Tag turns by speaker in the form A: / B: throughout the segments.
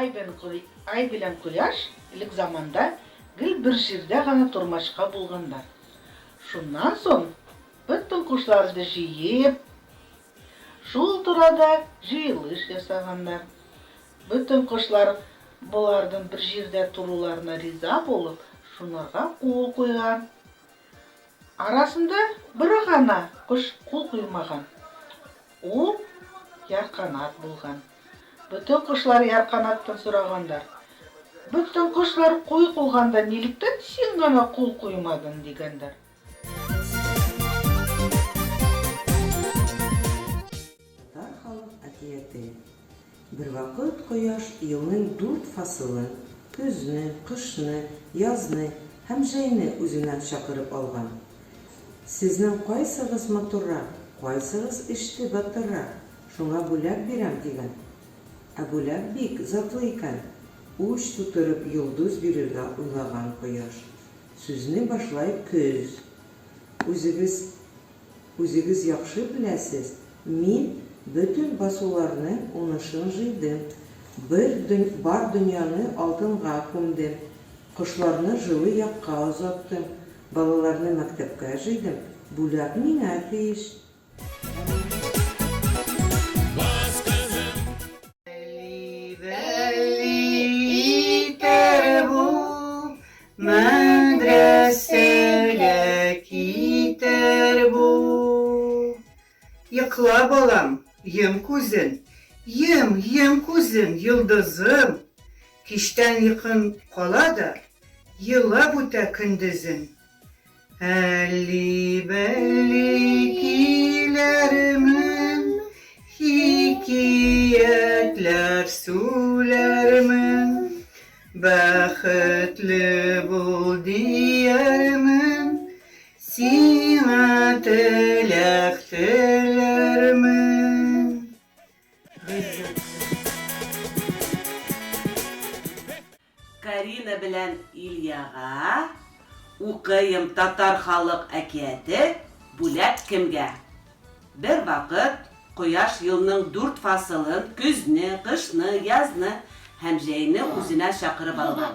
A: Ай белән кояш элек заманда гел бер җирдә генә тормашка булганнар. Шуннан соң бөтен кошларны җыеп, шул турада җыелыш ясаганнар. Бөтен кошлар булардан бер җирдә торуларына риза булып, шунарга кул куйган. Арасында бер гына кош кул куймаган. Ул ярканат булган. Бөтен кошлар ярканаттан сорагандар. Бөтен кошлар куй кулганда нилектән син гына кул куймадың дигәннәр.
B: Татар халык әкияте. Бер вакыт кояш елның 4 фасылын, көзне, кышны, язны һәм җәйне үзенә чакырып алган. Сезнең кайсыгыз матуррак, кайсыгыз эште батыррак, шуңа бүләк бирәм дигән. Ә бүләк бик затлы икән. Уч тутырып йолдыз бирергә уйлаган кояш. Сүзне башлай көз. Үзегез яхшы беләсез, мин бөтен басуларны унышын җыйдым. Бар дөньяны алтынга күмдем. Кошларны җылы якка озаттым. Балаларны мәктәпкә җыйдым. Бүләк миңа тиеш.
C: Йокла, балам, ем күзен, ем күзен, йылдызым. Киштән йокын кала да, йылап үтә көндезен. Әлли-бәлли киләрмен, хикәятләр сүләрмен. Бәхетле бул диярмен, сиңа теләк теләрмен.
D: Карина белән Ильяга укыйм татар халык әкияте бүләк кемгә. Бер вакыт кояш елның 4 фасылын, көзне, кышны, язны һәм җәйне үзенә чакырып алган.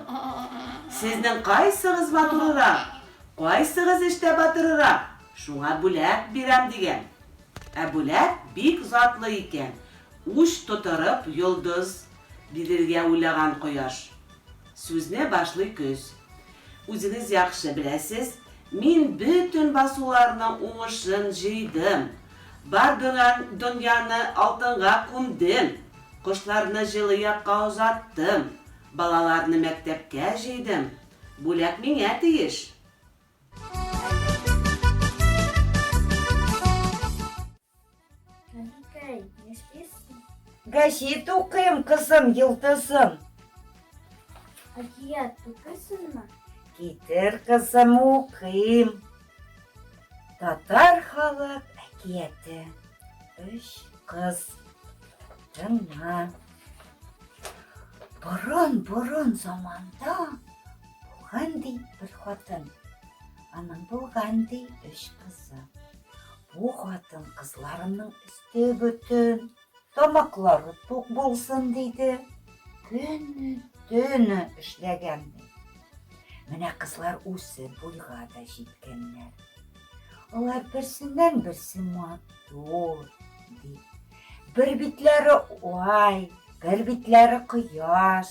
D: Сезнең кайсыгыз матуррак, кайсыгыз эштә батыррак, шуңа бүләк бирәм дигән. Ә бүләк бик затлы икән. Уч тутырып йолдыз бирергә уйлаган кояш. Сүзне башлый көз. Үзегез яхшы беләсез, мин бөтен басуларның уңышын җыйдым. Бар дөньяны алтынга күмдем. Кошларны җылы якка озаттым. Балаларны мәктәпкә җыйдым. Бүләк миңа тиеш.
E: Гәҗит укыйм, кызым, йылдызым.
F: Әкият укыйсыңмы?
E: Китер, кызым, укыйм. Татар халык әкияте. 3 кыз. Тыңла. Борын заманда булган ди бер хатын. Аның булган ди 3 кызы. Бу хатын кызларының өсте бөтен, тамаклары тук булсын диде. Көне-төне эшләгән ди. Менә кызлар үсеп буйга да җиткәннәр. Алар берсеннән берсе матур ди. Бер битләре ай, бер битләре кояш.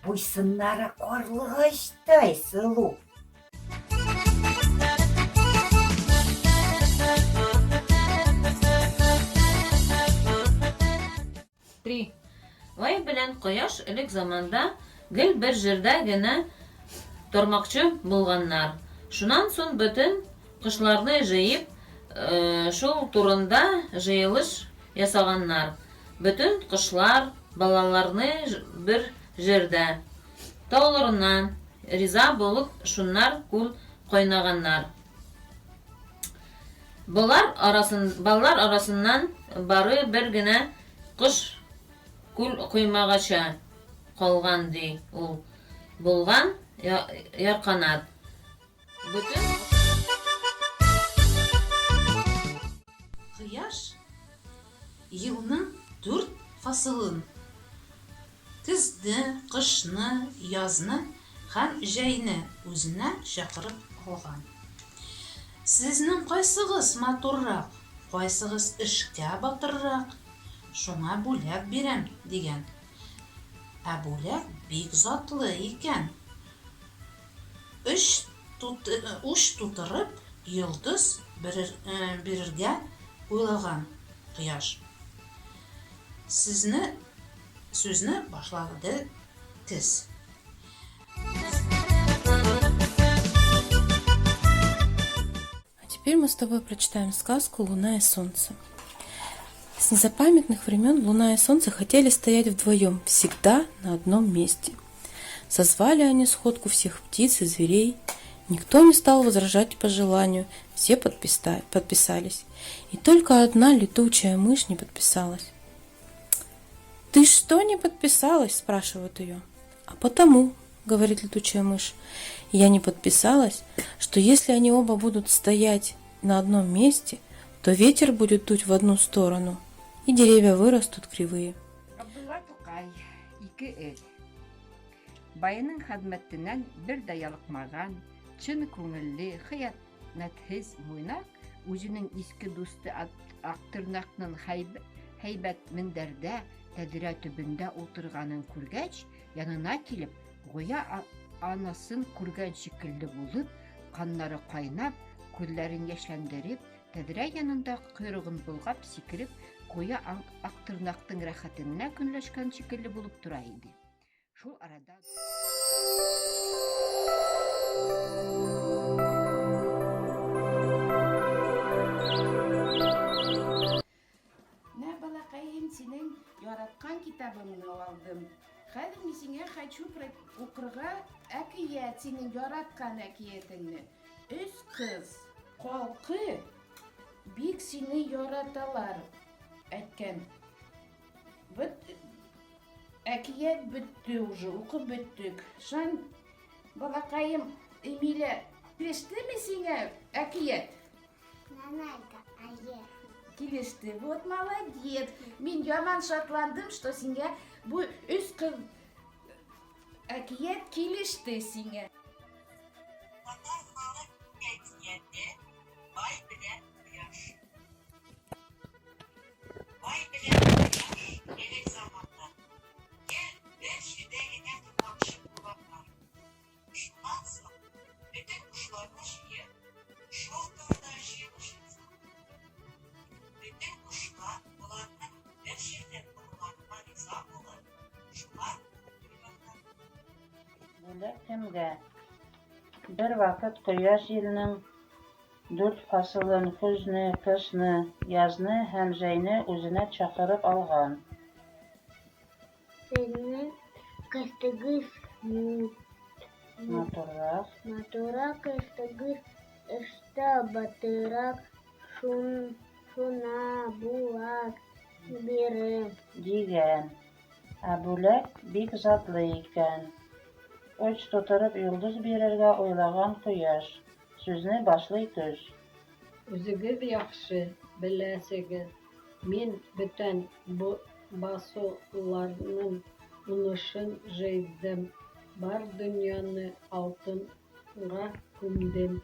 E: Буйсыннары карлыгачтай сылу.
G: 3. Ай белән кояш элек заманда гел бер җирдә генә тормакчы булганнар. Шуннан соң бөтен кошларны җыеп, шул турында җыелыш ясаганнар. Бөтен кошлар балаларны бер җирдә тауларыннан риза булып, шуннар кул кайнаганнар. Балалар арасыннан бары бер генә кош кул куймагача калган ди ул. Булган ярканат. Бөтен
H: кояш елның 4 фасылын,
F: көзне, кышны, язны һәм җәйне үзенә чакырып алган. Сезнең кайсыгыз матуррак, кайсыгыз эшкә батыррак, шуңа бүләк бирәм дигән. Ә бүләк бик затлы икән. Уч тутырып, йолдыз бирергә уйлаган Кояш. Сүзне башлады Көз.
H: А теперь мы с тобой прочитаем сказку «Луна и солнце». С незапамятных времен Луна и Солнце хотели стоять вдвоем, всегда на одном месте. Созвали они сходку всех птиц и зверей. Никто не стал возражать по желанию, все подписались. И только одна летучая мышь не подписалась. «Ты что не подписалась?» – спрашивают ее. «А потому, – говорит летучая мышь, – я не подписалась, что если они оба будут стоять на одном месте, то ветер будет дуть в одну сторону, и деревья вырастут кривые».
I: Абдулла Тукай, 2 ел. Байының хәзмәтеннән бер дә ялыкмаган, чын күңелле, хыянәтһез Муйнак үзенең иске дусты Актырнакның һәйбәт мендәрдә тәҙрә төбендә утырганын күргәч, янына килеп, гүя анасын күргән шикелле булып, каннары кайнап, күҙләрен яшьләндереп, тәҙрә янында ҡойроғон болғап сикереп, гүя Актырнактың рәхәтенә көнләшкән шикелле булып тора иде. Шул арада балакайым, синең яраткан китабыңны алдым. Хәҙер мин сиңә хочу укырга әкият, синең яраткан әкиятеңне. 3 кыз калкы бик сине яраталар әйткән. Әкият бетте уже, укып беттек. Шан балакайым Эмиля, килештеме сиңә әкият? Килеште. Вот молодец. Мин яман шатландым, что сиңә бу 3 кыз әкият килеште сиңә. Бай белән Кояш. Бай белән Кояш керек заманда. Бер җирдә генә тормакчы булганнар. Шуннан соң бөтен кошларны җыеп, шул турыда җыелыш ясаган. Бөтен кошлар буларның бер җирдә булганына риза булып, шулар килгәннәр.
J: Бүләк кемгә? Бер вакыт Кояш иленең 4 фасылын, көзне, кышны, язны һәм җәйне үзенә чакырып алган.
K: Сезнең кыстыгыз
J: Матуррак,
K: кыстыгыз эштә батырак, шуна булак бирем
J: дигән. Ә бүләк бик затлы икән. Уч тутырып йолдыз бирергә уйлаган Кояш. Сүзне башлый Көз.
L: Үзегез яхшы беләсегез. Мин бүтән басуларның унышын җыйдым. Бар дөньяны алтынга күмдем.